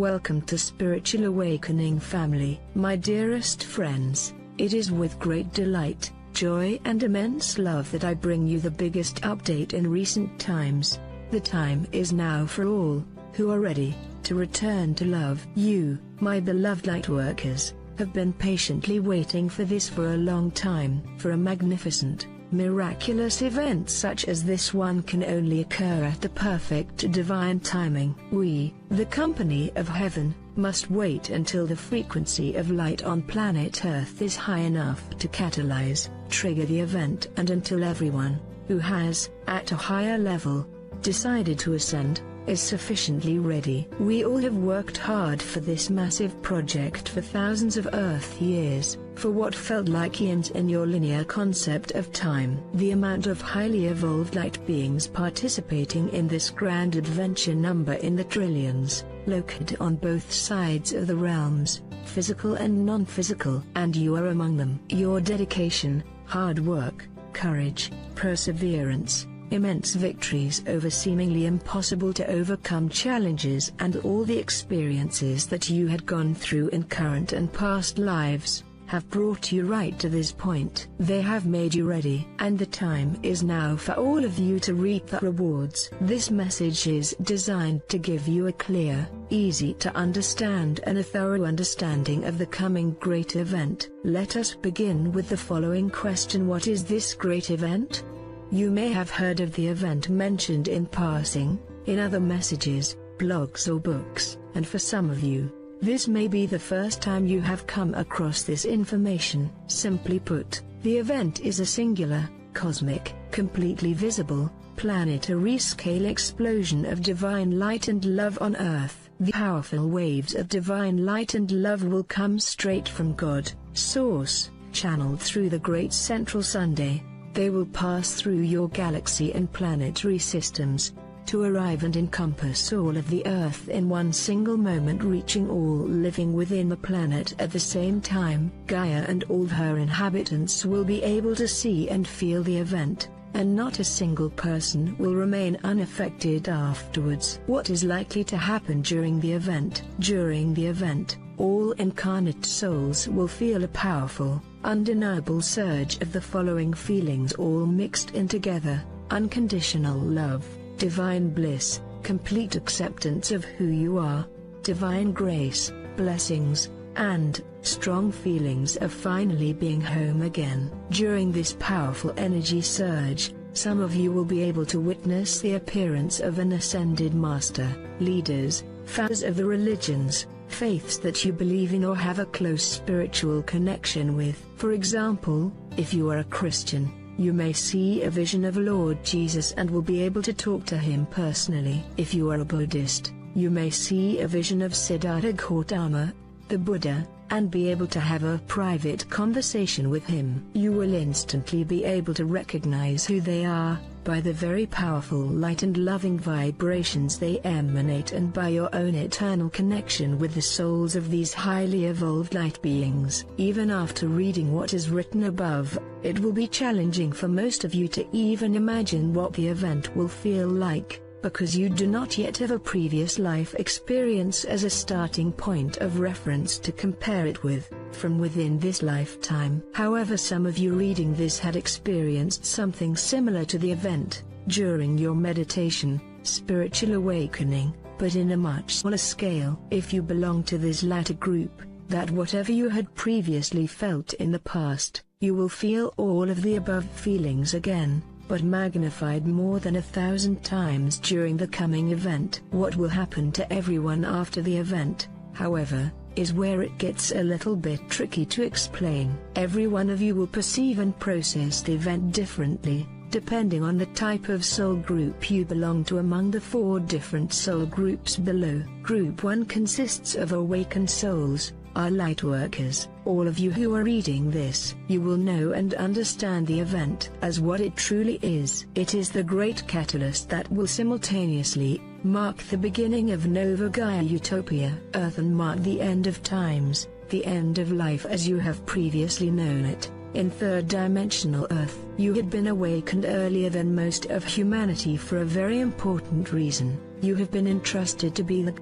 Welcome to Spiritual Awakening family. My dearest friends, it is with great delight, joy and immense love that I bring you the biggest update in recent times. The time is now for all who are ready to return to love. You, my beloved lightworkers, have been patiently waiting for this for a long time. For a magnificent, miraculous event such as this one can only occur at the perfect divine timing. We, the company of heaven, must wait until the frequency of light on planet Earth is high enough to catalyze, trigger the event, and until everyone who has, at a higher level, decided to ascend, is sufficiently ready. We all have worked hard for this massive project for thousands of Earth years, for what felt like eons in your linear concept of time. The amount of highly evolved light beings participating in this grand adventure number in the trillions, located on both sides of the realms, physical and non-physical, and you are among them. Your dedication, hard work, courage, perseverance, immense victories over seemingly impossible to overcome challenges, and all the experiences that you had gone through in current and past lives, have brought you right to this point. They have made you ready, and the time is now for all of you to reap the rewards. This message is designed to give you a clear, easy to understand and a thorough understanding of the coming great event. Let us begin with the following question: what is this great event? You may have heard of the event mentioned in passing, in other messages, blogs or books, and for some of you, this may be the first time you have come across this information. Simply put, the event is a singular, cosmic, completely visible, planetary scale explosion of divine light and love on Earth. The powerful waves of divine light and love will come straight from God, Source, channeled through the Great Central Sunday. They will pass through your galaxy and planetary systems, to arrive and encompass all of the Earth in one single moment, reaching all living within the planet at the same time. Gaia and all her inhabitants will be able to see and feel the event, and not a single person will remain unaffected afterwards. What is likely to happen during the event? During the event, all incarnate souls will feel a powerful, undeniable surge of the following feelings, all mixed in together: unconditional love, divine bliss, complete acceptance of who you are, divine grace, blessings, and strong feelings of finally being home again. During this powerful energy surge, some of you will be able to witness the appearance of an ascended master, leaders, founders of the religions, faiths that you believe in or have a close spiritual connection with. For example, if you are a Christian, you may see a vision of Lord Jesus and will be able to talk to him personally. If you are a Buddhist, you may see a vision of Siddhartha Gautama, the Buddha, and be able to have a private conversation with him. You will instantly be able to recognize who they are, by the very powerful light and loving vibrations they emanate, and by your own eternal connection with the souls of these highly evolved light beings. Even after reading what is written above, it will be challenging for most of you to even imagine what the event will feel like, because you do not yet have a previous life experience as a starting point of reference to compare it with, from within this lifetime. However, some of you reading this had experienced something similar to the event, during your meditation, spiritual awakening, but in a much smaller scale. If you belong to this latter group, that whatever you had previously felt in the past, you will feel all of the above feelings again, but magnified more than 1,000 times during the coming event. What will happen to everyone after the event, however, is where it gets a little bit tricky to explain. Every one of you will perceive and process the event differently, depending on the type of soul group you belong to among the 4 different soul groups below. Group 1 consists of awakened souls, our lightworkers. All of you who are reading this, you will know and understand the event as what it truly is. It is the great catalyst that will simultaneously mark the beginning of Nova Gaia Utopia Earth and mark the end of times, the end of life as you have previously known it, in third-dimensional Earth. You had been awakened earlier than most of humanity for a very important reason. You have been entrusted to be the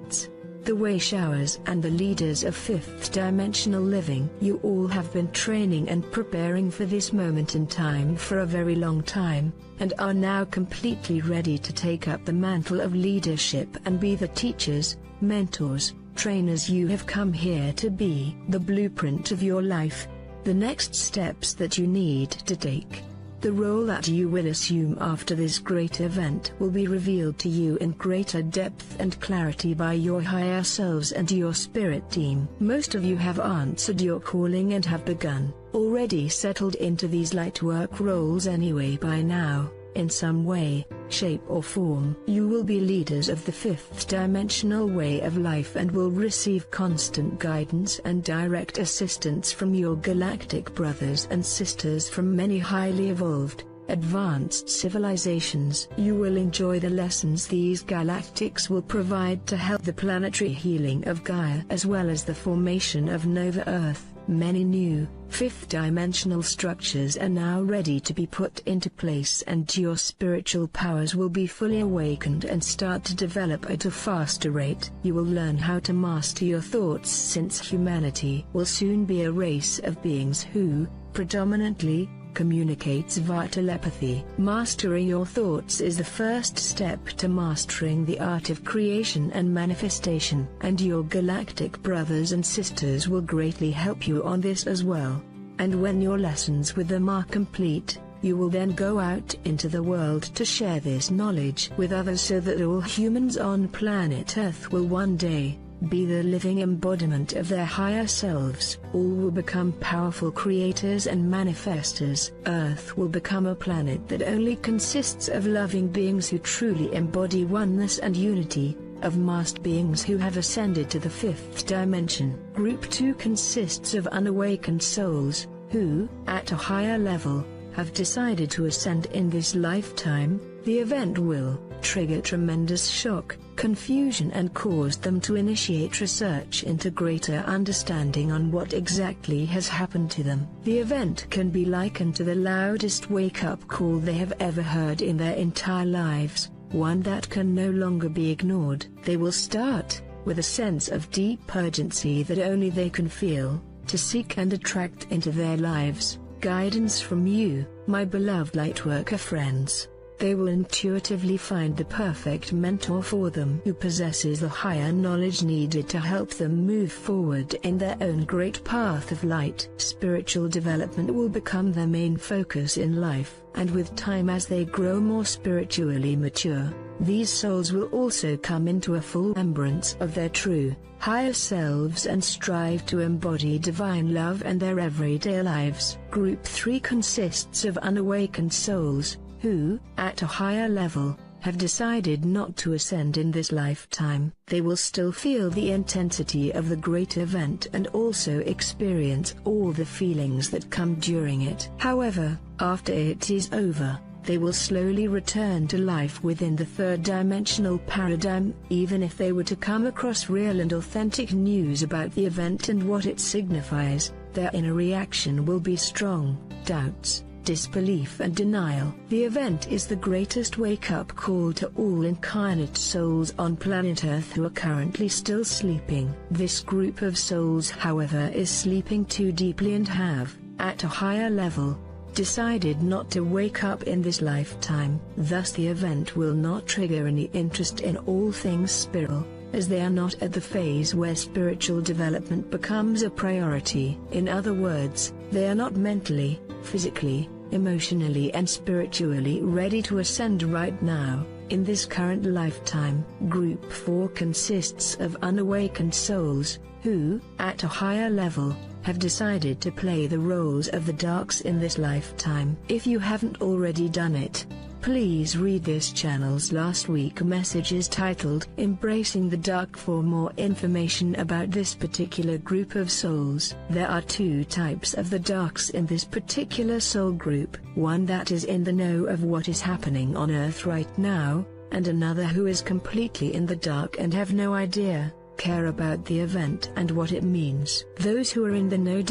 the way showers and the leaders of fifth dimensional living. You all have been training and preparing for this moment in time for a very long time, and are now completely ready to take up the mantle of leadership and be the teachers, mentors, trainers you have come here to be. The blueprint of your life, the next steps that you need to take, the role that you will assume after this great event will be revealed to you in greater depth and clarity by your higher selves and your spirit team. Most of you have answered your calling and have begun, already settled into these light work roles anyway by now. In some way, shape or form, you will be leaders of the fifth dimensional way of life and will receive constant guidance and direct assistance from your galactic brothers and sisters from many highly evolved, advanced civilizations. You will enjoy the lessons these galactics will provide to help the planetary healing of Gaia as well as the formation of Nova Earth. Many new, fifth-dimensional structures are now ready to be put into place, and your spiritual powers will be fully awakened and start to develop at a faster rate. You will learn how to master your thoughts, since humanity will soon be a race of beings who, predominantly, communicates via telepathy. Mastering your thoughts is the first step to mastering the art of creation and manifestation, and your galactic brothers and sisters will greatly help you on this as well. And when your lessons with them are complete, you will then go out into the world to share this knowledge with others so that all humans on planet Earth will one day be the living embodiment of their higher selves. All will become powerful creators and manifestors. Earth will become a planet that only consists of loving beings who truly embody oneness and unity, of masked beings who have ascended to the fifth dimension. Group 2 consists of unawakened souls, who, at a higher level, have decided to ascend in this lifetime. The event will trigger tremendous shock, confusion and cause them to initiate research into greater understanding on what exactly has happened to them. The event can be likened to the loudest wake-up call they have ever heard in their entire lives, one that can no longer be ignored. They will start, with a sense of deep urgency that only they can feel, to seek and attract into their lives guidance from you, my beloved lightworker friends. They will intuitively find the perfect mentor for them who possesses the higher knowledge needed to help them move forward in their own great path of light. Spiritual development will become their main focus in life, and with time as they grow more spiritually mature, these souls will also come into a full remembrance of their true, higher selves and strive to embody divine love in their everyday lives. Group 3 consists of unawakened souls, who, at a higher level, have decided not to ascend in this lifetime. They will still feel the intensity of the great event and also experience all the feelings that come during it. However, after it is over, they will slowly return to life within the third dimensional paradigm. Even if they were to come across real and authentic news about the event and what it signifies, their inner reaction will be strong doubts, disbelief and denial. The event is the greatest wake-up call to all incarnate souls on planet Earth who are currently still sleeping. This group of souls, however, is sleeping too deeply and have, at a higher level, decided not to wake up in this lifetime. Thus the event will not trigger any interest in all things spiritual, as they are not at the phase where spiritual development becomes a priority. In other words, they are not mentally, physically, emotionally and spiritually ready to ascend right now, in this current lifetime. Group 4 consists of unawakened souls, who, at a higher level, have decided to play the roles of the darks in this lifetime. If you haven't already done it, please read this channel's last week messages titled Embracing the Dark for more information about this particular group of souls. There are two types of the darks in this particular soul group, one that is in the know of what is happening on Earth right now, and another who is completely in the dark and have no idea, care about the event and what it means. Those who are in the know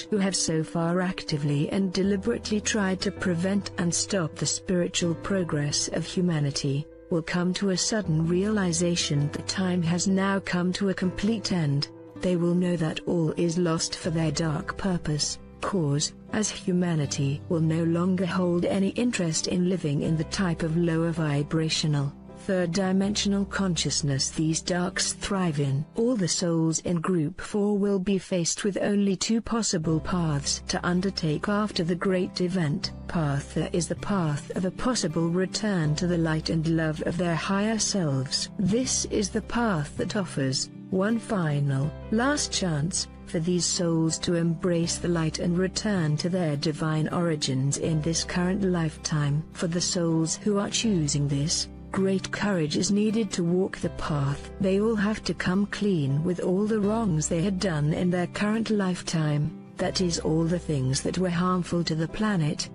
who have so far actively and deliberately tried to prevent and stop the spiritual progress of humanity, will come to a sudden realization that time has now come to a complete end. They will know that all is lost for their dark purpose, cause, as humanity will no longer hold any interest in living in the type of lower vibrational, third-dimensional consciousness these darks thrive in. All the souls in Group 4 will be faced with only two possible paths to undertake after the great event. Path A is the path of a possible return to the light and love of their higher selves. This is the path that offers one final, last chance for these souls to embrace the light and return to their divine origins in this current lifetime. For the souls who are choosing this, great courage is needed to walk the path. They all have to come clean with all the wrongs they had done in their current lifetime, that is all the things that were harmful to the planet,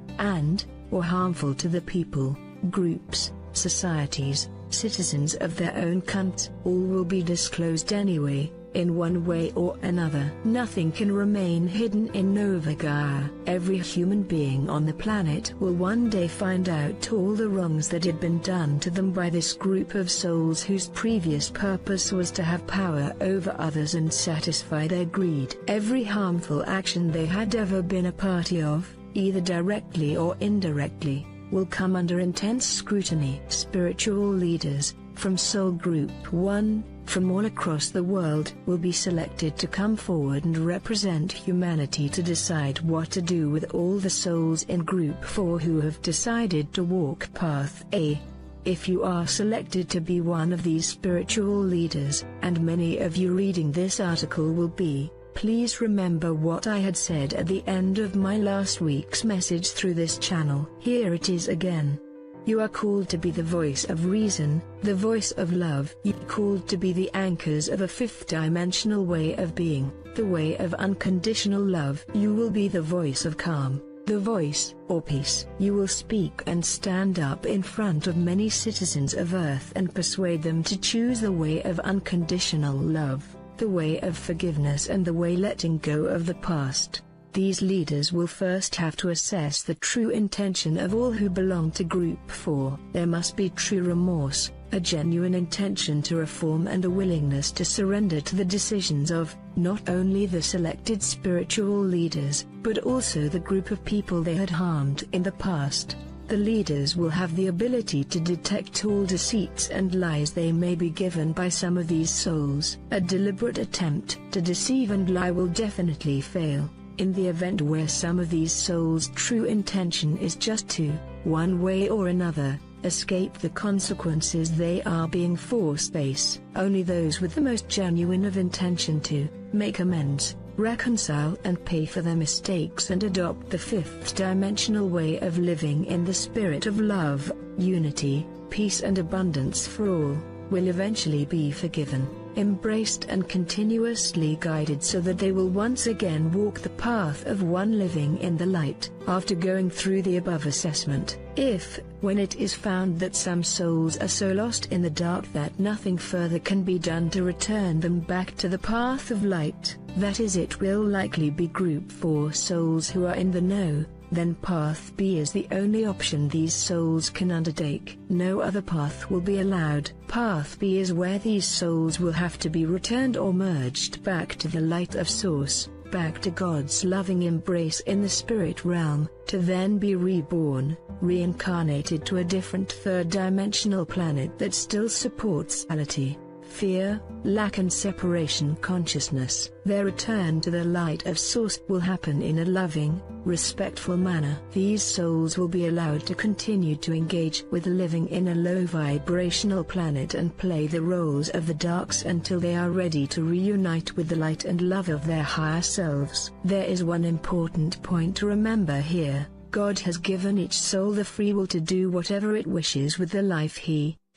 or harmful to the people, groups, societies, citizens of their own country. All will be disclosed anyway, in one way or another. Nothing can remain hidden in Nova Gaia. Every human being on the planet will one day find out all the wrongs that had been done to them by this group of souls whose previous purpose was to have power over others and satisfy their greed. Every harmful action they had ever been a party of, either directly or indirectly, will come under intense scrutiny. Spiritual leaders, from Soul Group 1, from all across the world, will be selected to come forward and represent humanity to decide what to do with all the souls in Group 4 who have decided to walk Path A. If you are selected to be one of these spiritual leaders, and many of you reading this article will be, please remember what I had said at the end of my last week's message through this channel. Here it is again. You are called to be the voice of reason, the voice of love. You are called to be the anchors of a fifth-dimensional way of being, the way of unconditional love. You will be the voice of calm, the voice, or peace. You will speak and stand up in front of many citizens of Earth and persuade them to choose the way of unconditional love, the way of forgiveness and the way letting go of the past. These leaders will first have to assess the true intention of all who belong to Group 4. There must be true remorse, a genuine intention to reform and a willingness to surrender to the decisions of, not only the selected spiritual leaders, but also the group of people they had harmed in the past. The leaders will have the ability to detect all deceits and lies they may be given by some of these souls. A deliberate attempt to deceive and lie will definitely fail. In the event where some of these souls' true intention is just to, one way or another, escape the consequences they are being forced to face, only those with the most genuine of intention to make amends, reconcile and pay for their mistakes and adopt the fifth-dimensional way of living in the spirit of love, unity, peace and abundance for all, will eventually be forgiven, embraced and continuously guided so that they will once again walk the path of one living in the light. After going through the above assessment, if, when it is found that some souls are so lost in the dark that nothing further can be done to return them back to the path of light, that is, it will likely be Group 4 souls who are in the know, then Path B is the only option these souls can undertake. No other path will be allowed. Path B is where these souls will have to be returned or merged back to the light of Source, back to God's loving embrace in the spirit realm, to then be reborn, reincarnated to a different third-dimensional planet that still supports reality, fear, lack and separation consciousness. Their return to the light of Source will happen in a loving, respectful manner. These souls will be allowed to continue to engage with living in a low vibrational planet and play the roles of the darks until they are ready to reunite with the light and love of their higher selves. There is one important point to remember here. God has given each soul the free will to do whatever it wishes with the life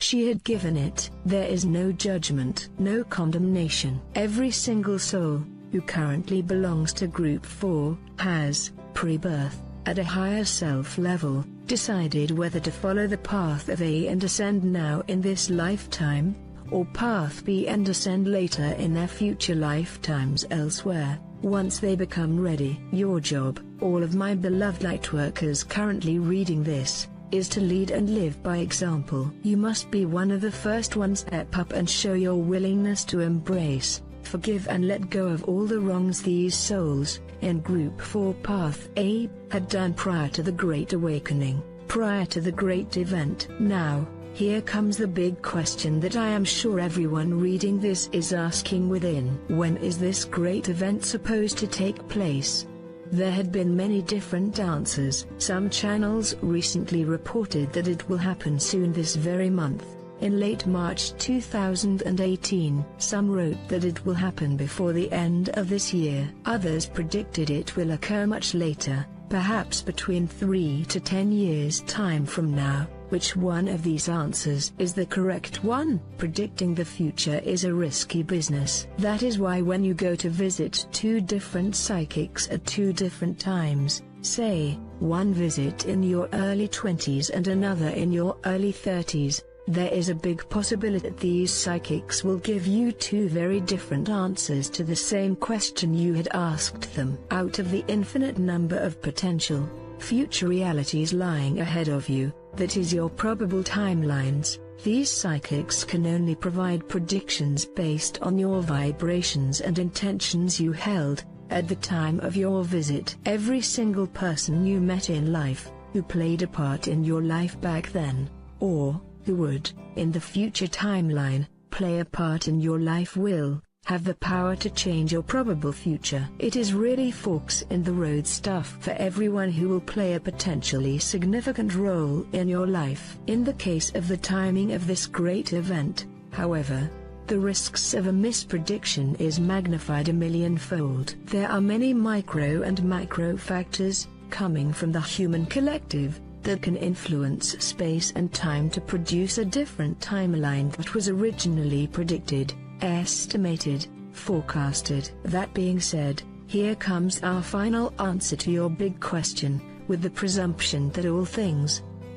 she had given it. There is no judgment, no condemnation. Every single soul, who currently belongs to Group 4, has, pre-birth, at a higher self level, decided whether to follow the path of A and ascend now in this lifetime, or path B and ascend later in their future lifetimes elsewhere, once they become ready. Your job, all of my beloved lightworkers currently reading this, is to lead and live by example. You must be one of the first ones to step up and show your willingness to embrace, forgive and let go of all the wrongs these souls, in Group 4 Path A, had done prior to the Great Awakening, prior to the Great Event. Now, here comes the big question that I am sure everyone reading this is asking within. When is this great event supposed to take place? There had been many different answers. Some channels recently reported that it will happen soon this very month, in late March 2018. Some wrote that it will happen before the end of this year. Others predicted it will occur much later, perhaps between 3 to 10 years' time from now. Which one of these answers is the correct one? Predicting the future is a risky business. That is why when you go to visit two different psychics at two different times, say, one visit in your early 20s and another in your early 30s, there is a big possibility that these psychics will give you two very different answers to the same question you had asked them. Out of the infinite number of potential future realities lying ahead of you, that is your probable timelines, these psychics can only provide predictions based on your vibrations and intentions you held at the time of your visit. Every single person you met in life, who played a part in your life back then, or who would, in the future timeline, play a part in your life will have the power to change your probable future. It is really forks in the road stuff for everyone who will play a potentially significant role in your life. In the case of the timing of this great event, however, the risks of a misprediction is magnified a millionfold. There are many micro and macro factors, coming from the human collective, that can influence space and time to produce a different timeline that was originally predicted, estimated, forecasted. That being said, here comes our final answer to your big question, with the presumption that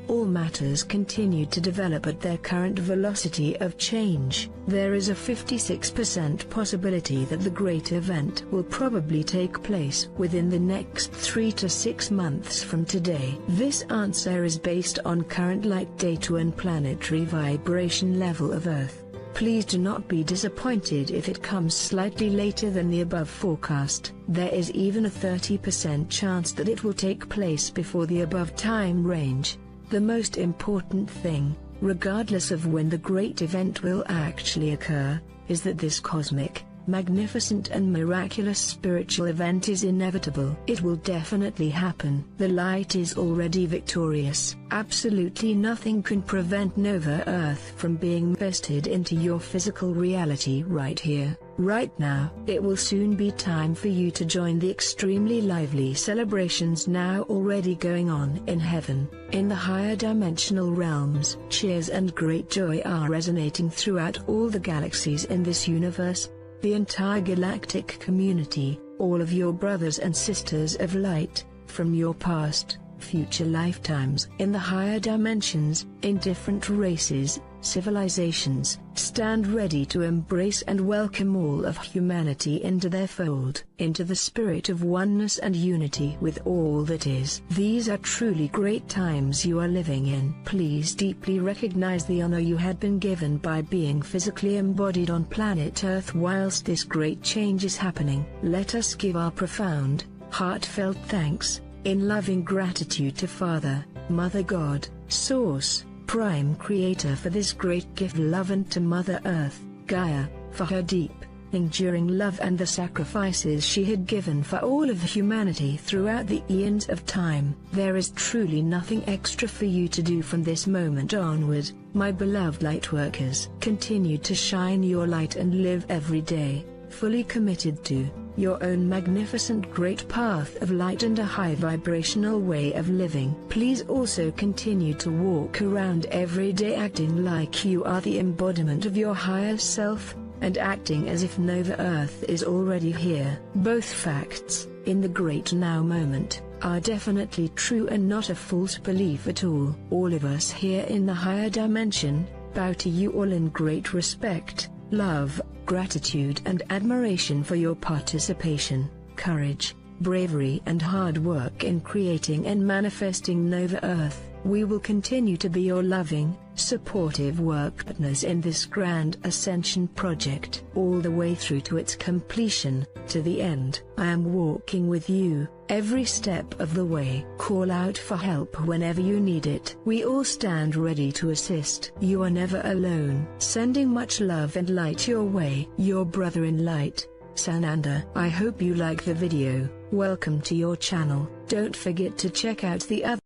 all matters continue to develop at their current velocity of change. There is a 56% possibility that the great event will probably take place within the next 3 to 6 months from today. This answer is based on current light data and planetary vibration level of Earth. Please do not be disappointed if it comes slightly later than the above forecast. There is even a 30% chance that it will take place before the above time range. The most important thing, regardless of when the great event will actually occur, is that this cosmic, magnificent and miraculous spiritual event is inevitable. It will definitely happen. The light is already victorious. Absolutely nothing can prevent Nova Earth from being manifested into your physical reality right here, right now. It will soon be time for you to join the extremely lively celebrations now already going on in heaven, in the higher dimensional realms. Cheers and great joy are resonating throughout all the galaxies in this universe, the entire galactic community, all of your brothers and sisters of light, from your past, future lifetimes, in the higher dimensions, in different races, civilizations, stand ready to embrace and welcome all of humanity into their fold, into the spirit of oneness and unity with all that is. These are truly great times you are living in. Please deeply recognize the honor you had been given by being physically embodied on planet Earth whilst this great change is happening. Let us give our profound, heartfelt thanks, in loving gratitude to Father, Mother God, Source, Prime Creator for this great gift of love, and to Mother Earth, Gaia, for her deep, enduring love and the sacrifices she had given for all of humanity throughout the eons of time. There is truly nothing extra for you to do from this moment onward, my beloved lightworkers. Continue to shine your light and live every day, fully committed to your own magnificent great path of light and a high vibrational way of living. Please also continue to walk around every day acting like you are the embodiment of your higher self, and acting as if Nova Earth is already here. Both facts, in the great now moment, are definitely true and not a false belief at all. All of us here in the higher dimension bow to you all in great respect, love, gratitude and admiration for your participation, courage, bravery and hard work in creating and manifesting Nova Earth, we will continue to be your loving, supportive work partners in this grand ascension project. All the way through to its completion, to the end. I am walking with you, every step of the way. Call out for help whenever you need it. We all stand ready to assist. You are never alone. Sending much love and light your way. Your brother in light, Sananda. I hope you like the video. Welcome to your channel. Don't forget to check out the other